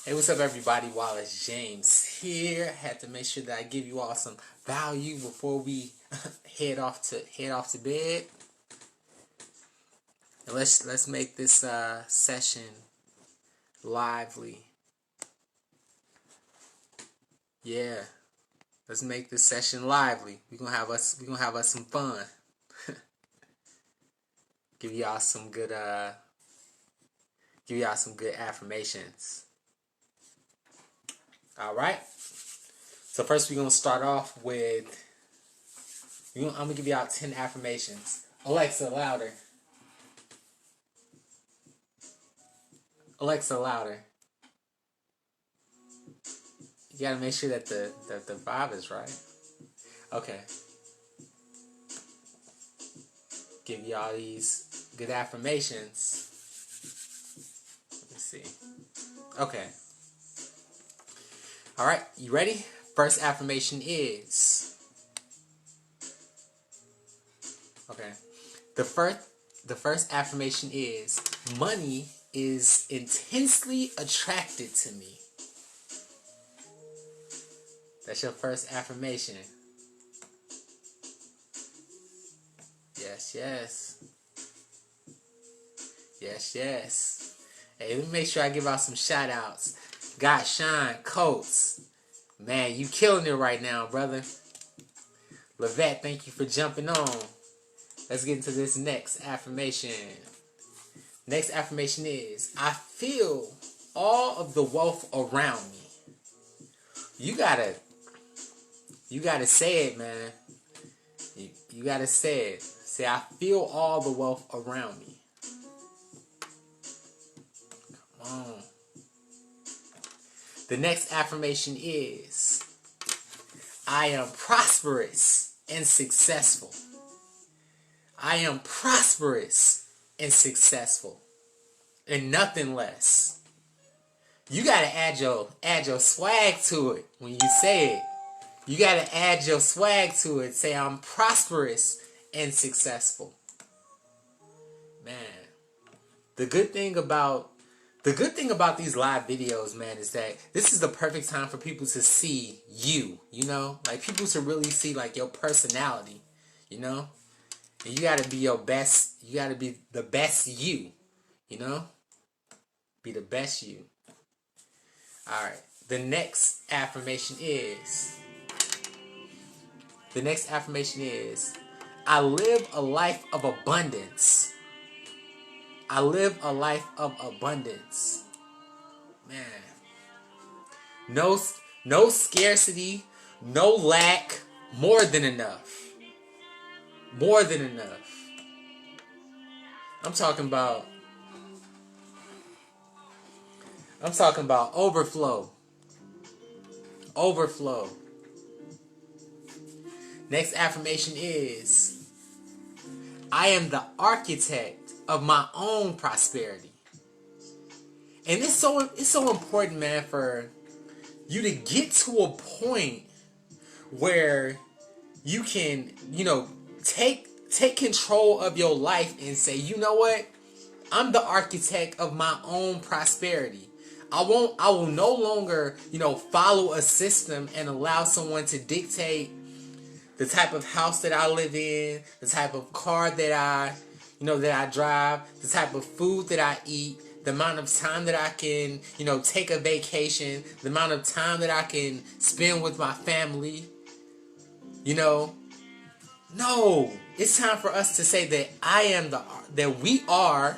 Hey, what's up, everybody? Wallace James here. Had to make sure that I give you all some value before we head off to bed. And let's make this session lively. Yeah, let's make this session lively. We gonna have us some fun. Give y'all some good affirmations. All right. So first we're gonna start off with. I'm gonna give y'all 10 affirmations. Alexa, louder. Alexa, louder. You gotta make sure that the vibe is right. Okay. Give y'all these good affirmations. Let me see. Okay. All right. You ready? First affirmation is. Okay. The first affirmation is money is intensely attracted to me. That's your first affirmation. Yes, yes. Yes, yes. Hey, let me make sure I give out some shout outs. God Shine Coates. Man, you killing it right now, brother. Levette, thank you for jumping on. Let's get into this next affirmation. Next affirmation is, I feel all of the wealth around me. You gotta say it, man. You gotta say it. Say, I feel all the wealth around me. Come on. The next affirmation is, I am prosperous and successful. I am prosperous and successful. And nothing less. You gotta add your swag to it when you say it. You gotta add your swag to it. Say, I'm prosperous and successful. Man. The good thing about these live videos, man, is that this is the perfect time for people to see you, like people to really see like your personality, and you gotta be your best, you gotta be the best you, be the best you. Alright, the next affirmation is, I live a life of abundance. I live a life of abundance. Man. No scarcity, no lack, more than enough. More than enough. I'm talking about overflow. Overflow. Next affirmation is, I am the architect of my own prosperity. And it's so important, man, for you to get to a point where you can, take control of your life and say, you know what? I'm the architect of my own prosperity. I will no longer, follow a system and allow someone to dictate the type of house that I live in, the type of car that I drive, the type of food that I eat, the amount of time that I can, take a vacation, the amount of time that I can spend with my family. No, it's time for us to say that we are,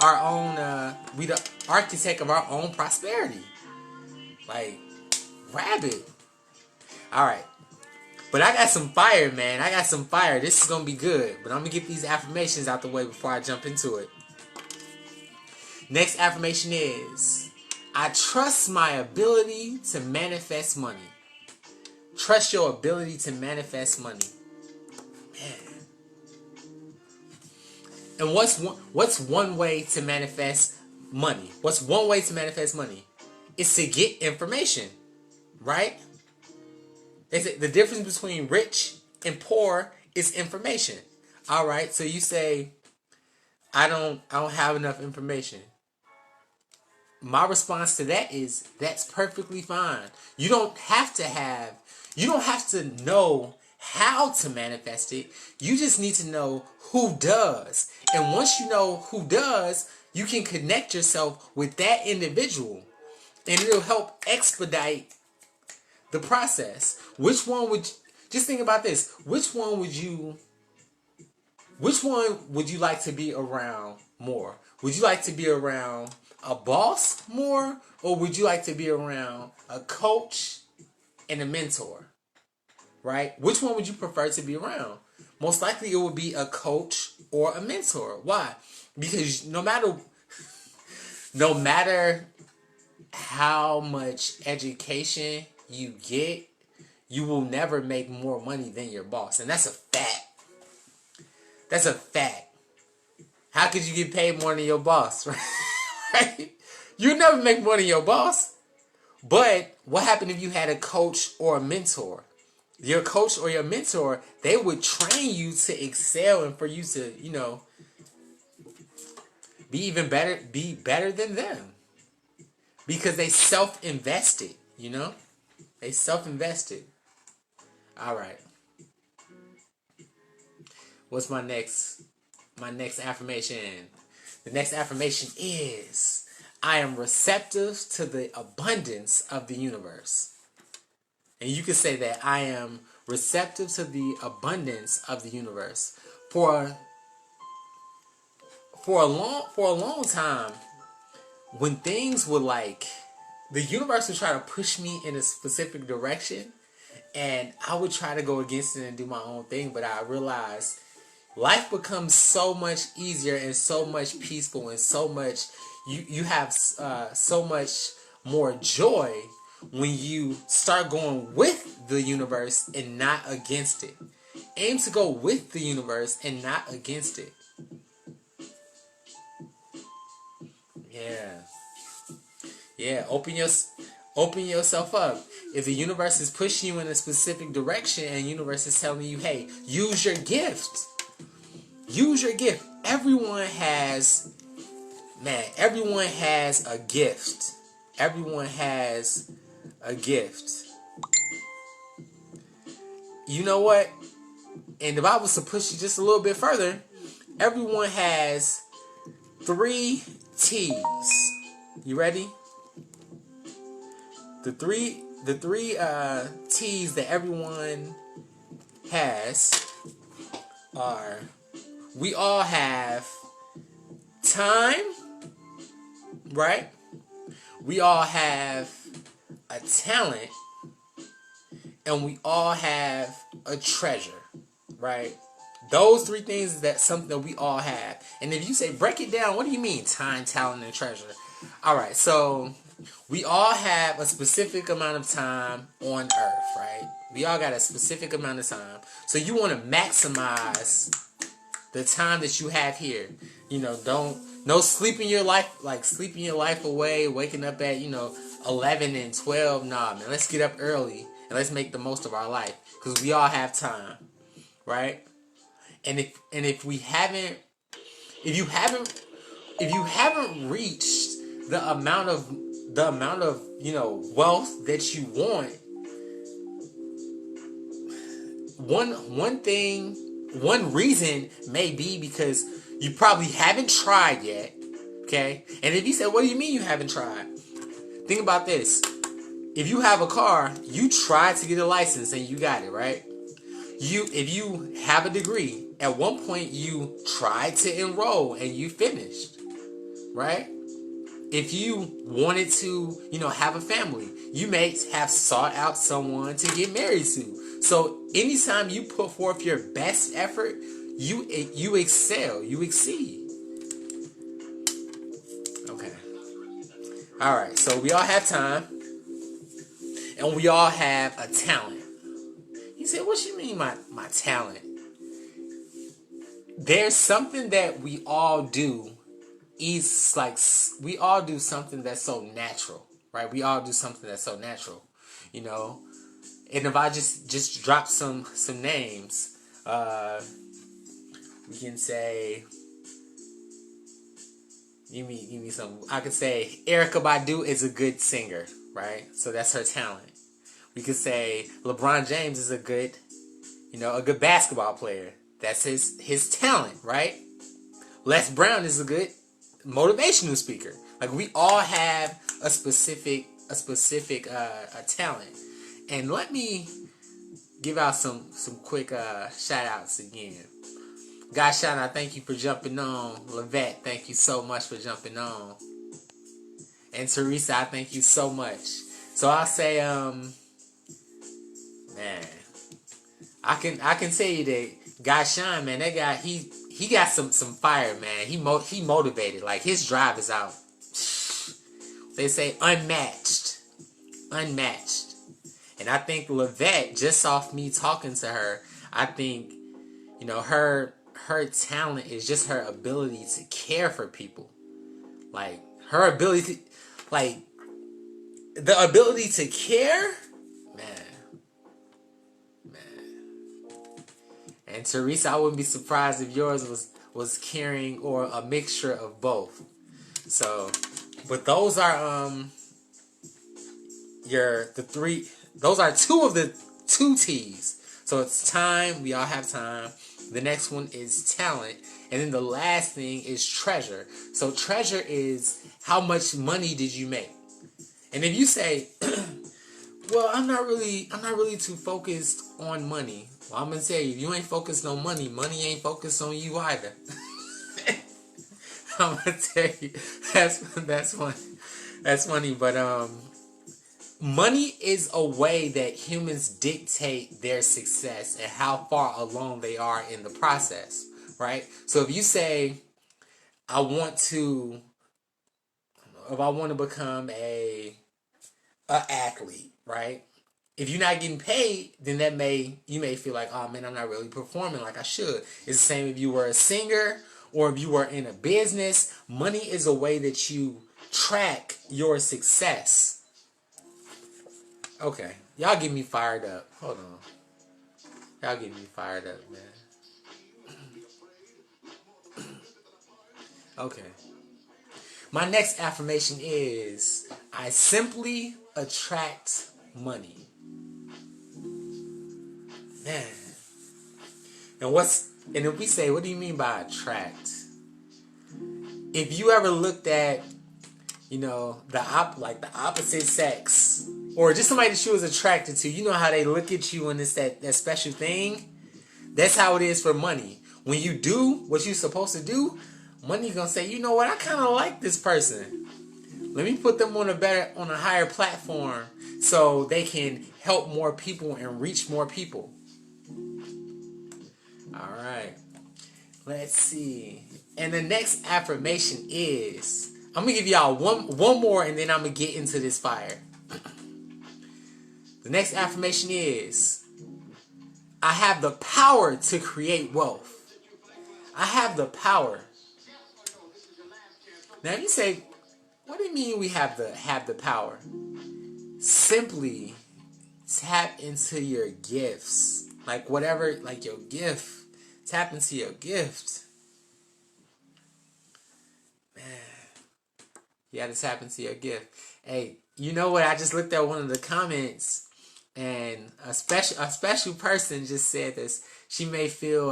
our own, we the architect of our own prosperity. Like, grab it. All right. But I got some fire, man. I got some fire. This is going to be good. But I'm going to get these affirmations out the way before I jump into it. Next affirmation is, I trust my ability to manifest money. Trust your ability to manifest money. Man. And what's one way to manifest money? What's one way to manifest money? It's to get information, right? The difference between rich and poor is information. All right, so you say, I don't have enough information. my response to that is that's perfectly fine. You don't have to know how to manifest it. You just need to know who does. And once you know who does, you can connect yourself with that individual. And it'll help expedite the process. Just think about this. Which one would you like to be around more? Would you like to be around a boss more, or would you like to be around a coach and a mentor? Right? Which one would you prefer to be around? Most likely it would be a coach or a mentor. Why? Because no matter how much education you get, you will never make more money than your boss. And that's a fact. That's a fact. How could you get paid more than your boss? Right? You'll never make more than your boss. But what happened if you had a coach or a mentor? Your coach or your mentor, they would train you to excel and for you to, be better than them. Because they self-invested, They self-invested. All right. What's my next affirmation? The next affirmation is, I am receptive to the abundance of the universe. And you can say that I am receptive to the abundance of the universe. For a long time, when things were like, the universe would try to push me in a specific direction, and I would try to go against it and do my own thing, but I realized life becomes so much easier and so much peaceful and so much, you have so much more joy when you start going with the universe and not against it. Aim to go with the universe and not against it. Yeah, open yourself up. If the universe is pushing you in a specific direction and the universe is telling you, hey, use your gift. Use your gift. Everyone has a gift. Everyone has a gift. You know what? And the Bible to push you just a little bit further. Everyone has 3 T's. You ready? The three T's that everyone has are, we all have time, right? We all have a talent, and we all have a treasure, right? Those 3 things is something that we all have. And if you say, break it down, what do you mean time, talent, and treasure? Alright, so we all have a specific amount of time on earth, right? We all got a specific amount of time. So you want to maximize the time that you have here. No sleeping your life away, waking up at, 11 and 12. Nah, man, let's get up early and let's make the most of our life, because we all have time, right? And if you haven't reached the amount of wealth that you want, one reason may be because you probably haven't tried yet. Okay? And if you say, what do you mean you haven't tried? Think about this. If you have a car, you tried to get a license and you got it, right? If you have a degree, at one point you tried to enroll and you finished, right? If you wanted to, have a family, you may have sought out someone to get married to. So anytime you put forth your best effort, you excel, you exceed. Okay. All right. So we all have time, and we all have a talent. He said, "What you mean, my talent?" There's something that we all do. It's like we all do something that's so natural, right? We all do something that's so natural, And if I just drop some names, we can say, Give me some. I could say Erykah Badu is a good singer, right? So that's her talent. We could say LeBron James is a good, a good basketball player. That's his talent, right? Les Brown is a good motivational speaker. Like we all have a specific a talent. And let me give out some quick shout outs again. God shout out, thank you for jumping on. Levette, thank you so much for jumping on. And Teresa, I thank you so much. So I'll say, man, I can tell you that God Shine, man, that guy he got some fire, man. He motivated. Like his drive is out. They say unmatched. And I think Levette, just off me talking to her, I think, her talent is just her ability to care for people. Like her ability to, like the ability to care, man. And Teresa, I wouldn't be surprised if yours was caring or a mixture of both. So, but those are those are two of the two T's. So it's time, we all have time. The next one is talent. And then the last thing is treasure. So treasure is how much money did you make? And if you say, well, I'm not really too focused on money. Well, I'm gonna tell you, if you ain't focused on money, money ain't focused on you either. I'm gonna tell you, that's funny. That's funny, but money is a way that humans dictate their success and how far along they are in the process, right? So if you say, if I want to become a athlete, right? If you're not getting paid, then you may feel like, oh man, I'm not really performing like I should. It's the same if you were a singer or if you were in a business. Money is a way that you track your success. Okay, y'all get me fired up. Hold on. Y'all get me fired up, man. Okay. My next affirmation is, I simply attract money. Man. And if we say, what do you mean by attract? If you ever looked at, the opposite sex, or just somebody that you was attracted to, you know how they look at you and it's that special thing? That's how it is for money. When you do what you're supposed to do, money's gonna say, you know what, I kind of like this person. Let me put them on a higher platform so they can help more people and reach more people. All right. Let's see. And the next affirmation is, I'm gonna give y'all one more, and then I'm gonna get into this fire. The next affirmation is, I have the power to create wealth. I have the power. Now, if you say, what do you mean we have the power? Simply tap into your gifts. Like whatever, like your gift. Tap into your gift. Man. You gotta tap into your gift. Hey, you know what? I just looked at one of the comments, and a special person just said this. She may feel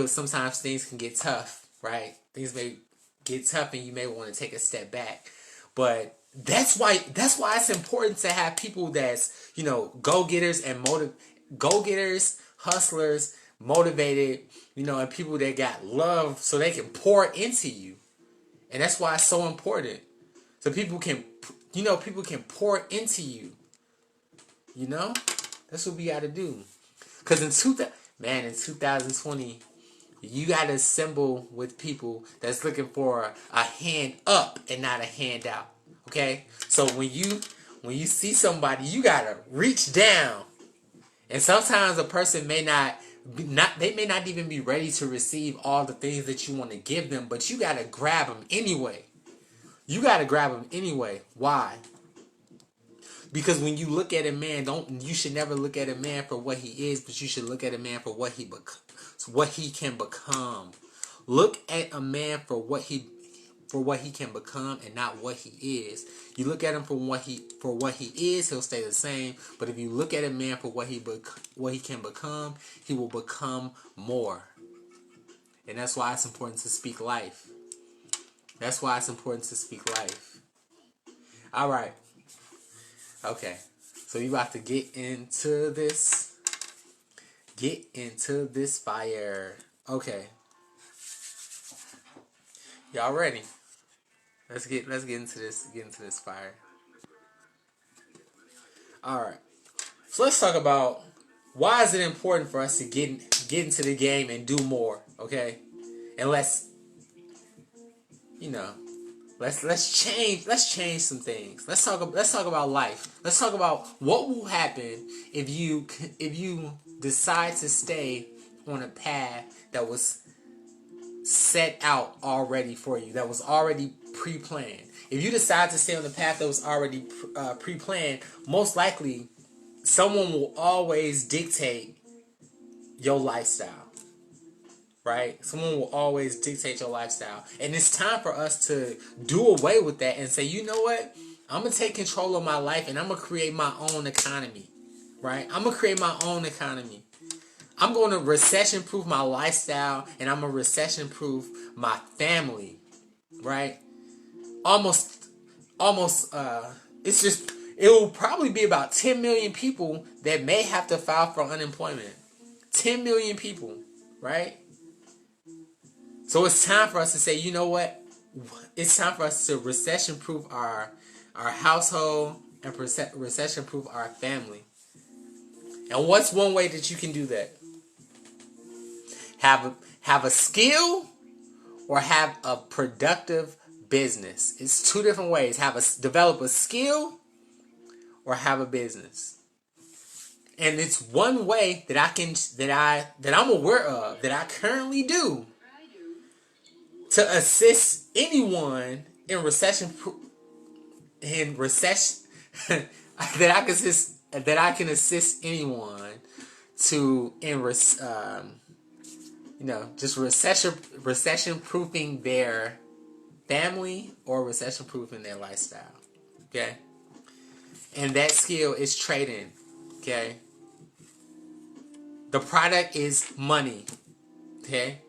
sometimes things can get tough, right? Things may get tough, and you may want to take a step back. But that's why it's important to have people that's go-getters and go-getters, hustlers, motivated, and people that got love so they can pour into you. And that's why it's so important. So people can pour into you. That's what we got to do. Because in 2020, you got to assemble with people that's looking for a hand up and not a hand out. Okay? So when you see somebody, you got to reach down. And sometimes a person may not even be ready to receive all the things that you want to give them, but you got to grab them anyway. Why? Because when you look at a man, you should never look at a man for what he is, but you should look at a man for what he can become. Look at a man for what he can become and not what he is. You look at him for what he is, he'll stay the same. But if you look at a man for what he can become, he will become more. And that's why it's important to speak life. That's why it's important to speak life. All right. Okay. So you about to get into this. Get into this fire. Okay. Y'all ready? Let's get into this. Get into this fire. All right. So let's talk about why is it important for us to get into the game and do more. Okay. And let's change some things. Let's talk about life. Let's talk about what will happen if you decide to stay on a path that was set out already for you, that was already pre-planned. If you decide to stay on the path that was already pre-planned, most likely someone will always dictate your lifestyle. Right? Someone will always dictate your lifestyle. And it's time for us to do away with that and say, you know what? I'm going to take control of my life and I'm going to create my own economy. Right? I'm going to create my own economy. I'm going to recession-proof my lifestyle and I'm going to recession-proof my family. Right? Almost, it will probably be about 10 million people that may have to file for unemployment. 10 million people. Right? So it's time for us to say, you know what? It's time for us to recession-proof our household and recession-proof our family. And what's one way that you can do that? Have a skill or have a productive business. It's two different ways. Develop a skill or have a business. And it's one way that I'm aware of, that I currently do, to assist anyone in recession that I can assist anyone to just recession proofing their family or recession proofing their lifestyle. Okay? And that skill is trading. Okay? The product is money. Okay?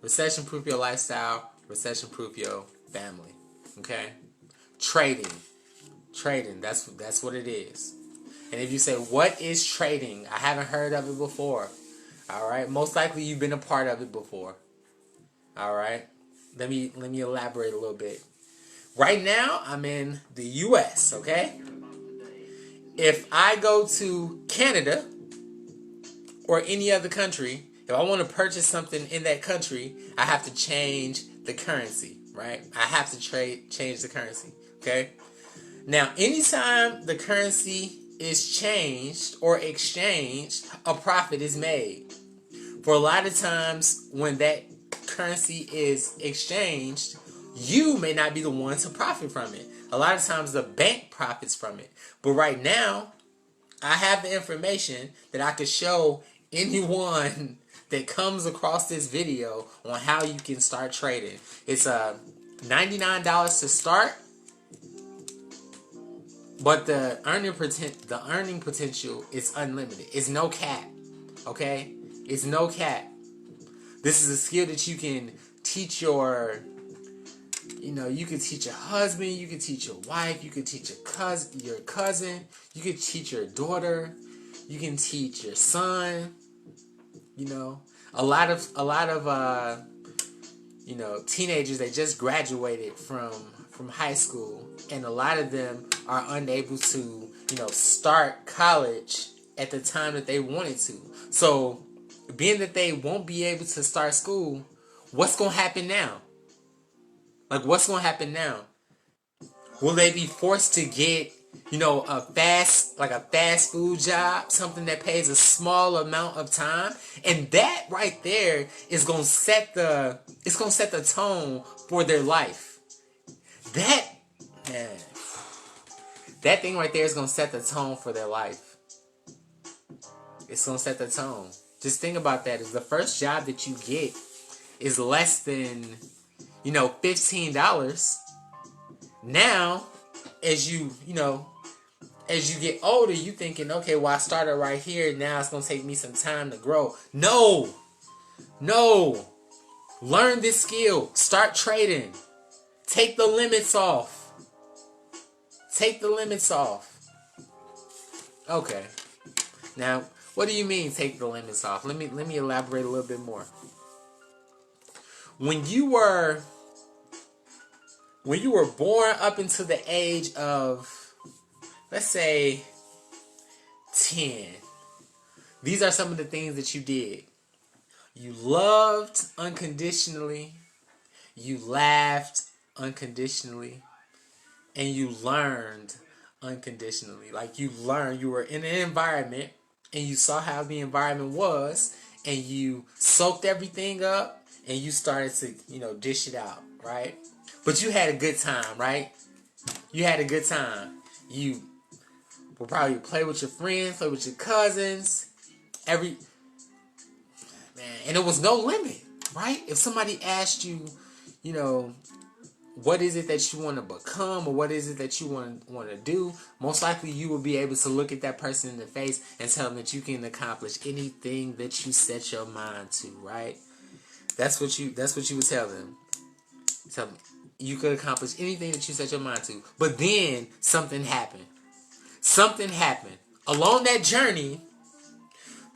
Recession-proof your lifestyle. Recession-proof your family. Okay? Trading. That's what it is. And if you say, what is trading? I haven't heard of it before. Alright? Most likely you've been a part of it before. Alright? Let me elaborate a little bit. Right now, I'm in the U.S., okay? If I go to Canada or any other country, if I want to purchase something in that country, I have to change the currency, right? I have to change the currency, okay? Now, anytime the currency is changed or exchanged, a profit is made. For a lot of times, when that currency is exchanged, you may not be the one to profit from it. A lot of times, the bank profits from it. But right now, I have the information that I could show anyone that comes across this video on how you can start trading. It's $99 to start, but the earning potential is unlimited. It's no cap. Okay? It's no cap. This is a skill that you can teach you can teach your husband, you can teach your wife, you can teach your cousin, you can teach your daughter, you can teach your son. A lot of teenagers that just graduated from high school, and a lot of them are unable to start college at the time that they wanted to. So, being that they won't be able to start school, what's going to happen now? Like, what's going to happen now? Will they be forced to get a fast food job, something that pays a small amount of time? And that right there is going to set the tone for their life. That thing right there is going to set the tone for their life. It's going to set the tone. Just think about that. It's the first job that you get is less than, $15. Now, as as you get older, you thinking, okay, well, I started right here. Now it's going to take me some time to grow. No. Learn this skill. Start trading. Take the limits off. Okay. Now, what do you mean take the limits off? Let me elaborate a little bit more. When you were born up into the age of, let's say, 10, these are some of the things that you did. You loved unconditionally, you laughed unconditionally, and you learned unconditionally. Like you were in an environment and you saw how the environment was and you soaked everything up and you started to, dish it out, right? But you had a good time, right? You had a good time. You will probably play with your friends, play with your cousins, and there was no limit, right? If somebody asked you, what is it that you want to become or what is it that you want to do, most likely you will be able to look at that person in the face and tell them that you can accomplish anything that you set your mind to, right? That's what you would tell them. Tell them you could accomplish anything that you set your mind to. But then something happened. Along that journey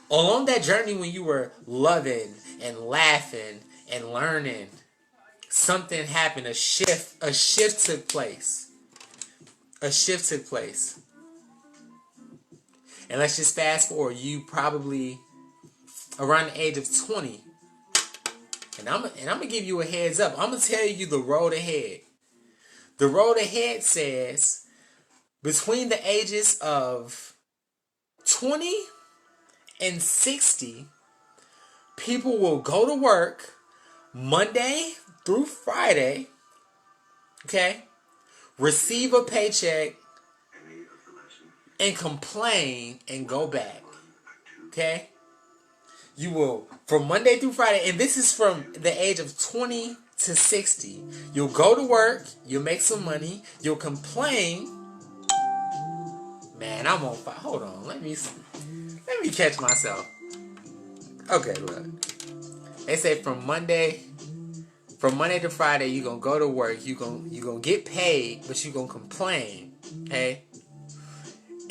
when you were loving and laughing and learning, something happened. A shift took place. And let's just fast forward. You probably around the age of 20. And I'm gonna give you a heads up. I'm gonna tell you the road ahead. The road ahead says between the ages of 20 and 60, people will go to work Monday through Friday, okay, receive a paycheck, and complain and go back, okay? You will, from Monday through Friday, and this is from the age of 20 to 60, you'll go to work, you'll make some money, you'll complain. Man, I'm on fire. Hold on, let me catch myself. Okay, look. They say from Monday to Friday, you're going to go to work, you're going to get paid, but you're going to complain, okay?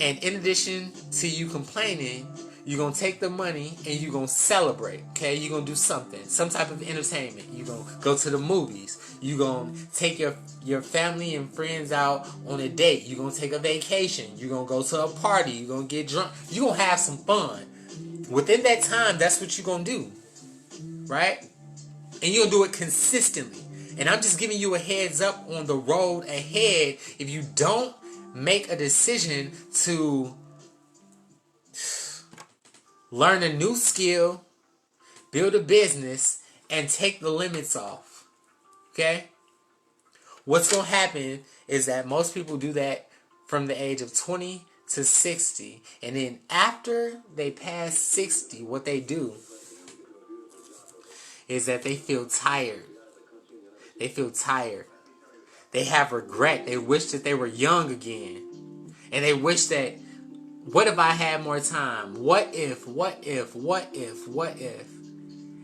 And in addition to you complaining, you're going to take the money and you're going to celebrate, okay? You're going to do something, some type of entertainment. You're going to go to the movies. You're going to take your family and friends out on a date. You're going to take a vacation. You're going to go to a party. You're going to get drunk. You're going to have some fun. Within that time, that's what you're going to do, right? And you'll do it consistently. And I'm just giving you a heads up on the road ahead. If you don't make a decision to learn a new skill, build a business, and take the limits off, okay? What's going to happen is that most people do that from the age of 20 to 60. And then after they pass 60, what they do is that they feel tired. They have regret. They wish that they were young again. And they wish that, what if I had more time? What if? And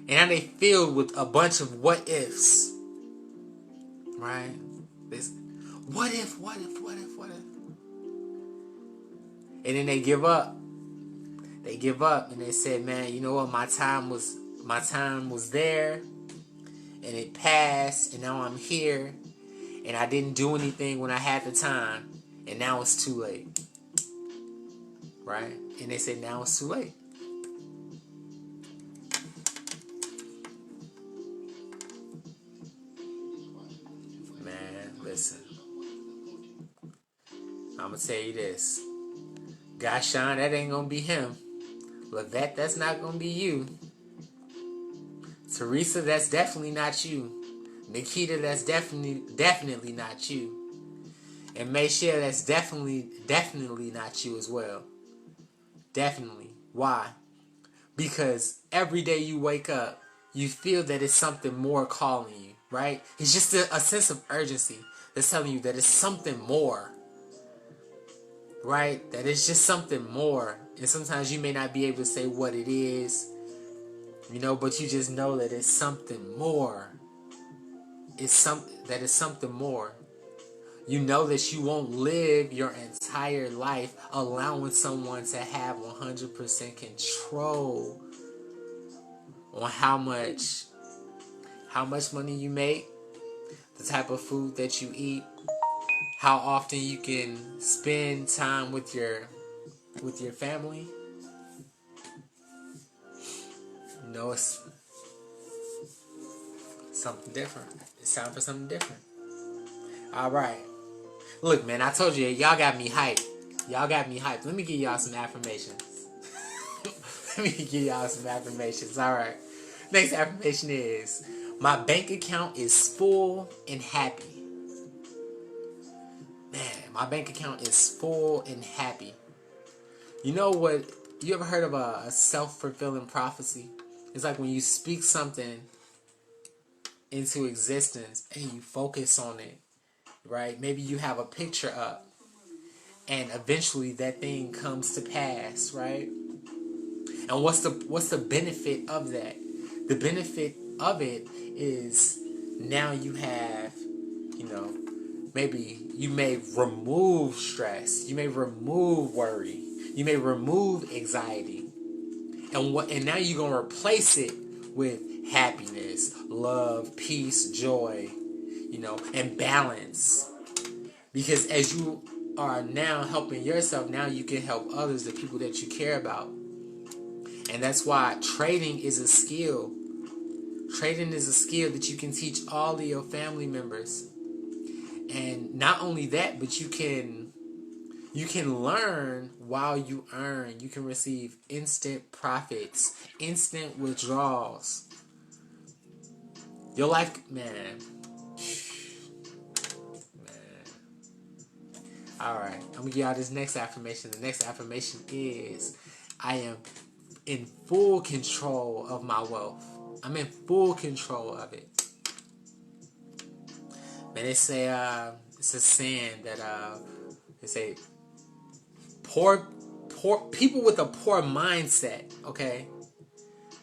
now they filled with a bunch of what ifs. Right? This, what if? And then they give up. And they say, man, you know what? My time was there, and it passed, and now I'm here, and I didn't do anything when I had the time, and now it's too late. Right? And they say now it's too late. Man, listen. I'm going to tell you this. Gashawn, that ain't going to be him. Lavette, that's not going to be you. Teresa, that's definitely not you. Nikita, that's definitely not you. And Mayshare, that's definitely not you as well. Definitely. Why? Because every day you wake up, you feel that it's something more calling you, right? It's just a sense of urgency that's telling you that it's something more, right? That it's just something more. And sometimes you may not be able to say what it is, but you just know that it's something more. It's something more. You know that you won't live your entire life allowing someone to have 100% control on how much money you make, the type of food that you eat, how often you can spend time with your family. It's something different. It's time for something different. All right. Look, man, I told you, y'all got me hyped. Let me give y'all some affirmations. All right. Next affirmation is, my bank account is full and happy. Man, my bank account is full and happy. You know what? You ever heard of a self-fulfilling prophecy? It's like when you speak something into existence and you focus on it, right? Maybe you have a picture up and eventually that thing comes to pass, right? And what's the benefit of that? The benefit of it is now you have, maybe you may remove stress, you may remove worry, you may remove anxiety. And now you're going to replace it with happiness, love, peace, joy, and balance. Because as you are now helping yourself, now you can help others, the people that you care about. And that's why trading is a skill. Trading is a skill that you can teach all of your family members. And not only that, but you can learn while you earn. You can receive instant profits, instant withdrawals. Your life, man. Alright, I'm going to give y'all this next affirmation. The next affirmation is, I am in full control of my wealth. I'm in full control of it. Man, they say, it's a saying that, they say, poor people with a poor mindset, okay,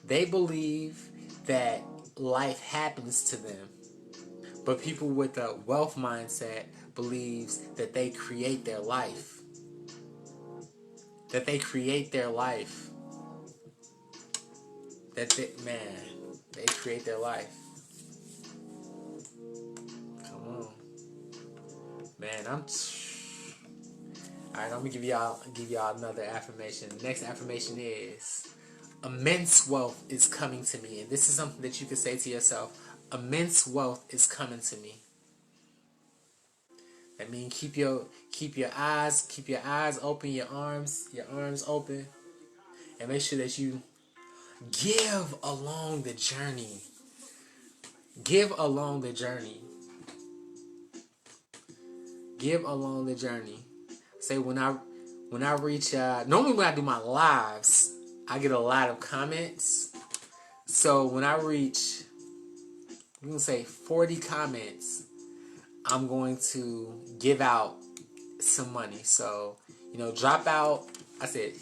they believe that life happens to them. But people with a wealth mindset believes that they create their life. That they create their life. They create their life. Come on. Man, Alright, I'm gonna give y'all another affirmation. The next affirmation is, immense wealth is coming to me. And this is something that you can say to yourself. Immense wealth is coming to me. That means keep your eyes open, your arms open, and make sure that you give along the journey. Give along the journey. Give along the journey. Say when I reach normally when I do my lives, I get a lot of comments. So when I reach, we're gonna say 40 comments, I'm going to give out some money. So, drop out. I said,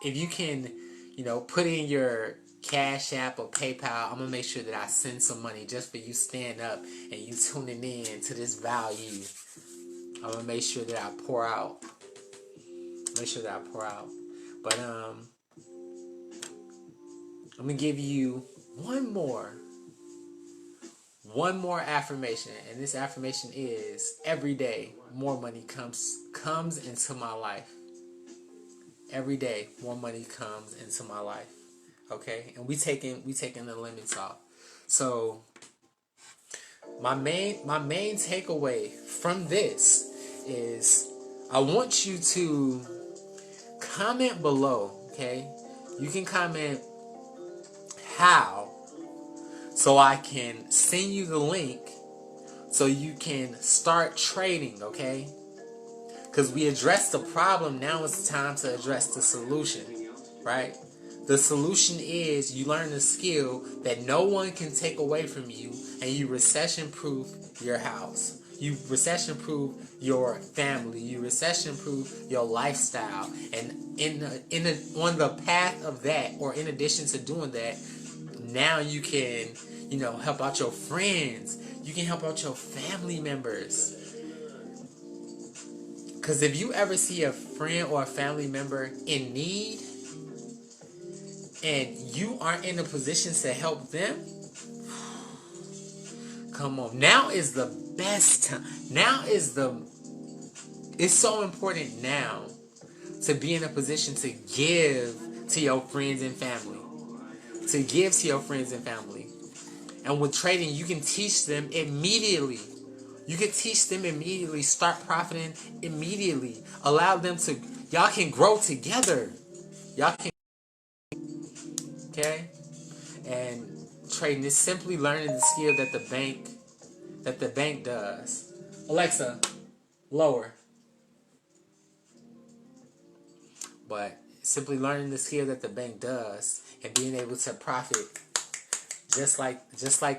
if you can, put in your Cash App or PayPal, I'm going to make sure that I send some money just for you stand up and you tuning in to this value. I'm going to make sure that I pour out. But, I'm going to give you one more affirmation, and this affirmation is, every day more money comes into my life. Every day more money comes into my life. Okay? And we taking the limits off. So my main takeaway from this is, I want you to comment below, okay? You can comment how, so I can send you the link so you can start trading, okay? Because we addressed the problem, now it's time to address the solution, right? The solution is you learn a skill that no one can take away from you, and you recession-proof your house. You recession-proof your family. You recession-proof your lifestyle. And on the path of that, or in addition to doing that, now you can, help out your friends. You can help out your family members. Because if you ever see a friend or a family member in need, and you aren't in a position to help them, come on. Now is the best time. It's so important now to be in a position to give to your friends and family. To give to your friends and family. And with trading, you can teach them immediately. Start profiting immediately. Allow them to, y'all can grow together. Y'all can, okay? And trading is simply learning the skill that the bank does. Alexa, lower. But simply learning the skill that the bank does and being able to profit just like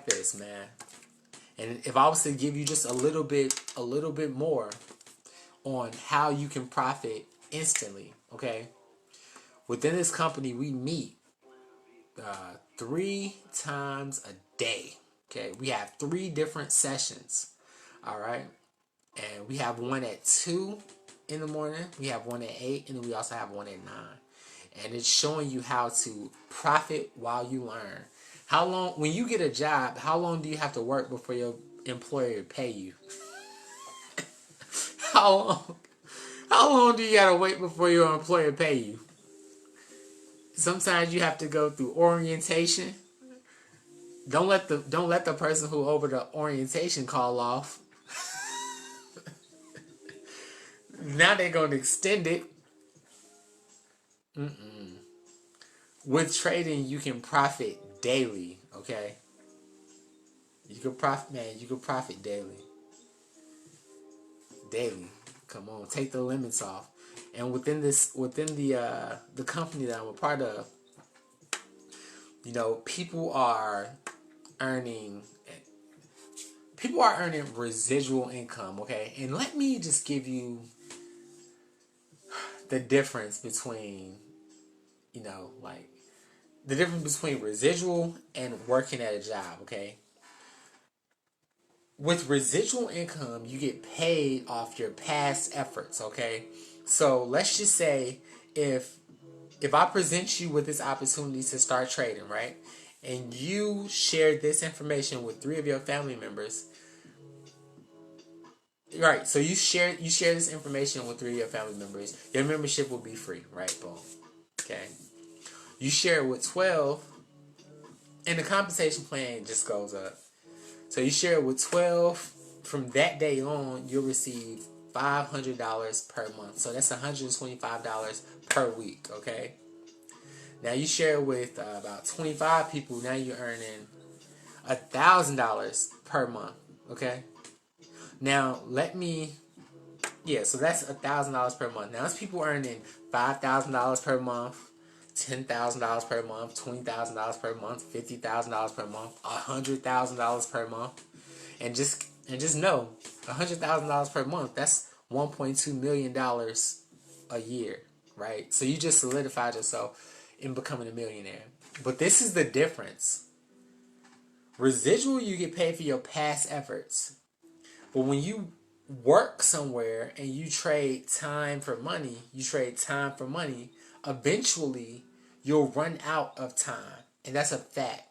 this, man. And if I was to give you just a little bit more on how you can profit instantly, okay? Within this company, we meet 3 times a day. Okay, we have 3 different sessions. All right, and we have one at 2 in the morning. We have one at 8, and then we also have one at 9. And it's showing you how to profit while you learn. How long, when you get a job, how long do you have to work before your employer pay you? How long do you gotta wait before your employer pay you? Sometimes you have to go through orientation. Don't let the person who over the orientation call off. Now they're gonna extend it. With trading, you can profit daily. Okay, you can profit, man. You can profit daily. Daily, come on, take the limits off. And within the company that I'm a part of, people are earning residual income. Okay, and let me just give you the difference between the difference between residual and working at a job. Okay, with residual income, you get paid off your past efforts. Okay, so let's just say if I present you with this opportunity to start trading, right, and you share this information with 3 of your family members, right? So you share this information with 3 of your family members. Your membership will be free, right? Boom. Okay. You share it with 12, and the compensation plan just goes up. So you share it with 12. From that day on, you'll receive $500 per month. So that's $125 per week. Okay. Now you share it with about 25 people. Now you're earning $1,000 per month. Okay. Now so that's $1,000 per month. Now there's people earning $5,000 per month, $10,000 per month, $20,000 per month, $50,000 per month, $100,000 per month, and just know $100,000 per month. That's $1.2 million a year, right? So you just solidified yourself in becoming a millionaire. But this is the difference. Residual, you get paid for your past efforts, but when you work somewhere and you trade time for money, eventually you'll run out of time. And that's a fact.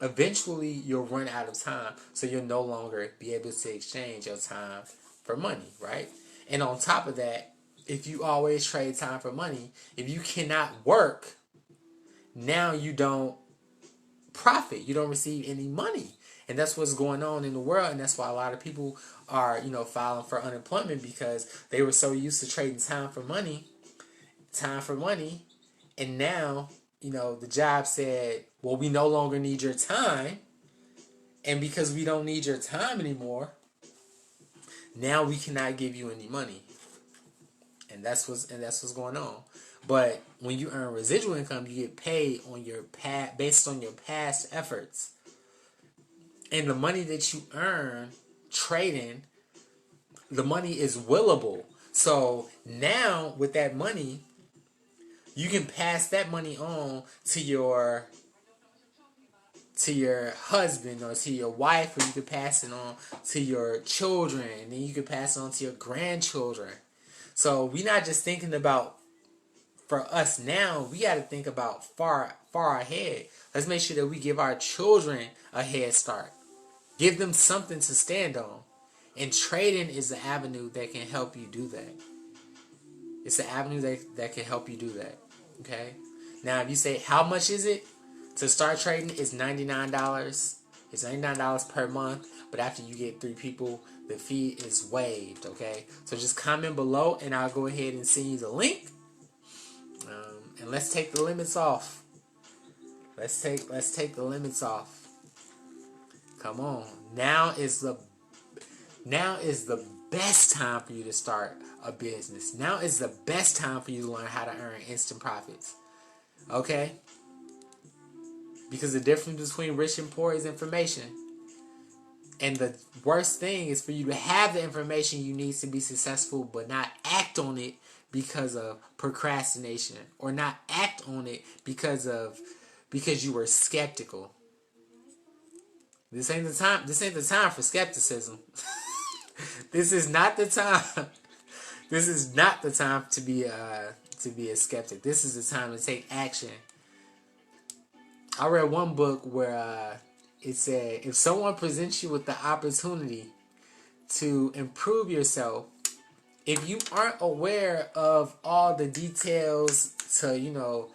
Eventually you'll run out of time, so you'll no longer be able to exchange your time for money, right? And on top of that, if you always trade time for money, if you cannot work, now you don't profit. You don't receive any money. And that's what's going on in the world, and that's why a lot of people are, filing for unemployment, because they were so used to trading time for money, and now, the job said, well, we no longer need your time, and because we don't need your time anymore, now we cannot give you any money. And that's what's going on. But when you earn residual income, you get paid on your based on your past efforts. And the money that you earn trading, the money is willable. So now with that money, you can pass that money on to your husband or to your wife, or you can pass it on to your children, and then you can pass it on to your grandchildren. So we're not just thinking about for us now, we got to think about far ahead. Let's make sure that we give our children a head start. Give them something to stand on. And trading is the avenue that can help you do that. It's the avenue that can help you do that. Okay? Now, if you say, how much is it to start trading? It's $99. It's $99 per month. But after you get 3 people, the fee is waived. Okay? So just comment below and I'll go ahead and send you the link. And let's take the limits off. Let's take the limits off. Come on. Now is the best time for you to start a business. Now is the best time for you to learn how to earn instant profits. Okay? Because the difference between rich and poor is information. And the worst thing is for you to have the information you need to be successful, but not act on it because of procrastination, or not act on it because you were skeptical. This ain't the time. This ain't the time for skepticism. This is not the time. This is not the time to be a skeptic. This is the time to take action. I read one book where it said, if someone presents you with the opportunity to improve yourself, if you aren't aware of all the details to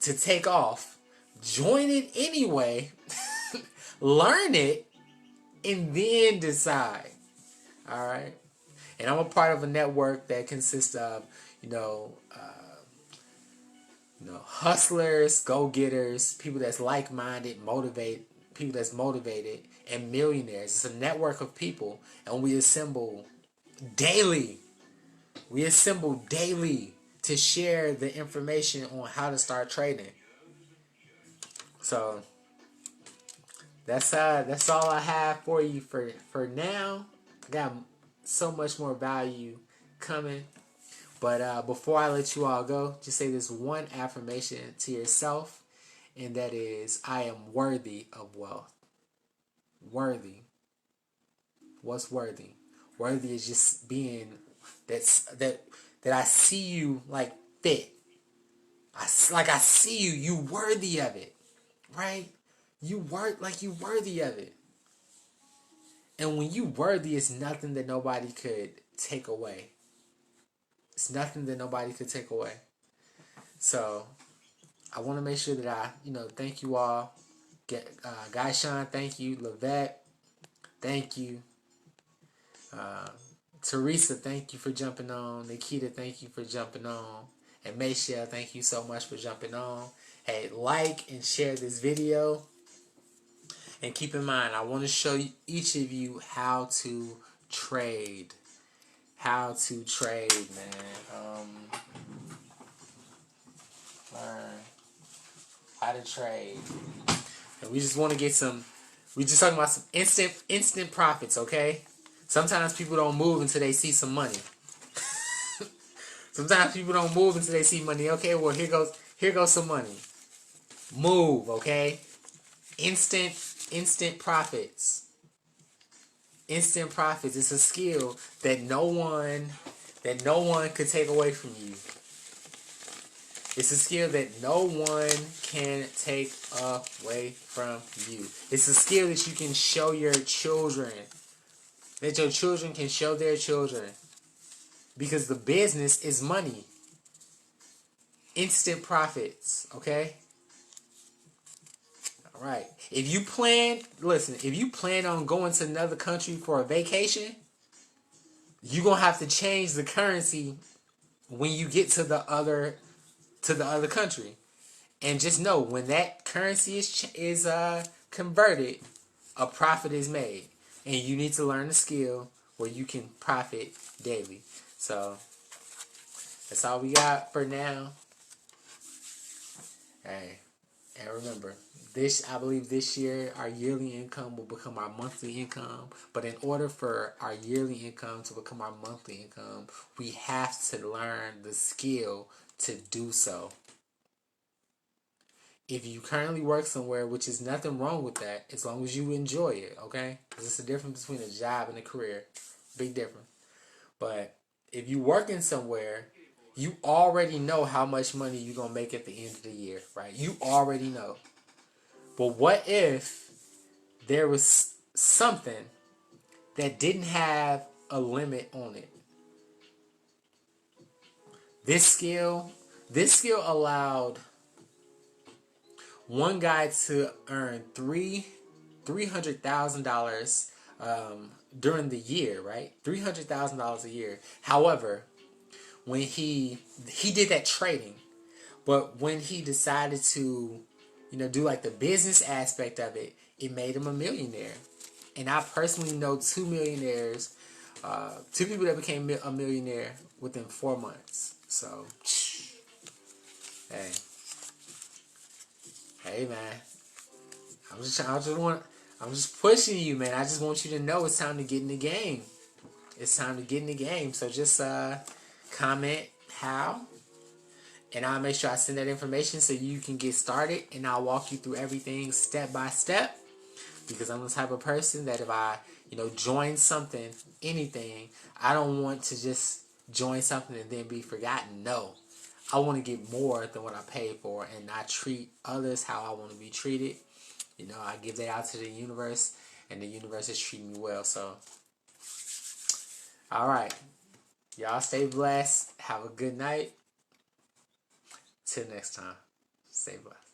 take off, join it anyway, learn it, and then decide. All right? And I'm a part of a network that consists of, hustlers, go-getters, people that's like-minded, people that's motivated, and millionaires. It's a network of people, and we assemble daily. To share the information on how to start trading. So that's all I have for you for now. I got so much more value coming. But before I let you all go, just say this one affirmation to yourself, and that is, I am worthy of wealth. Worthy. What's worthy? Worthy is just being that I see you like fit. I see you. You worthy of it, right? You worthy of it. And when you worthy, it's nothing that nobody could take away. It's nothing that nobody could take away. So I want to make sure that I, thank you all. Guy Sean, thank you. Levette, thank you. Teresa, thank you for jumping on. Nikita, thank you for jumping on. And Mayshell, thank you so much for jumping on. Hey, like and share this video. And keep in mind, I want to show each of you how to trade. How to trade, man. Learn how to trade. And we just want to get we just talking about some instant profits, okay? Sometimes people don't move until they see some money. Sometimes people don't move until they see money. Okay, well, here goes some money. Move, okay? Instant profits. Instant profits. It's a skill that no one could take away from you. It's a skill that no one can take away from you. It's a skill that you can show your children. That your children can show their children. Because the business is money. Instant profits, okay? All right. If you plan on going to another country for a vacation, you're going to have to change the currency when you get to the other country. And just know, when that currency is converted, a profit is made. And you need to learn a skill where you can profit daily. So that's all we got for now. Hey, and remember, I believe this year our yearly income will become our monthly income. But in order for our yearly income to become our monthly income, we have to learn the skill to do so. If you currently work somewhere, which is nothing wrong with that, as long as you enjoy it, okay? Because it's the difference between a job and a career. Big difference. But if you working somewhere, you already know how much money you're going to make at the end of the year, right? You already know. But what if there was something that didn't have a limit on it? This skill, this skill allowed one guy to earn $300,000 during the year, right? $300,000 a year. However, when he did that trading, but when he decided to, do like the business aspect of it, it made him a millionaire. And I personally know two millionaires, two people that became a millionaire within 4 months. So, hey, hey, man, I'm just pushing you, man. I just want you to know it's time to get in the game. It's time to get in the game. So just comment how, and I'll make sure I send that information so you can get started, and I'll walk you through everything step by step. Because I'm the type of person that if I, join something, anything, I don't want to just join something and then be forgotten. No. I want to get more than what I paid for, and I treat others how I want to be treated. I give that out to the universe, and the universe is treating me well. So, all right. Y'all stay blessed. Have a good night. Till next time. Stay blessed.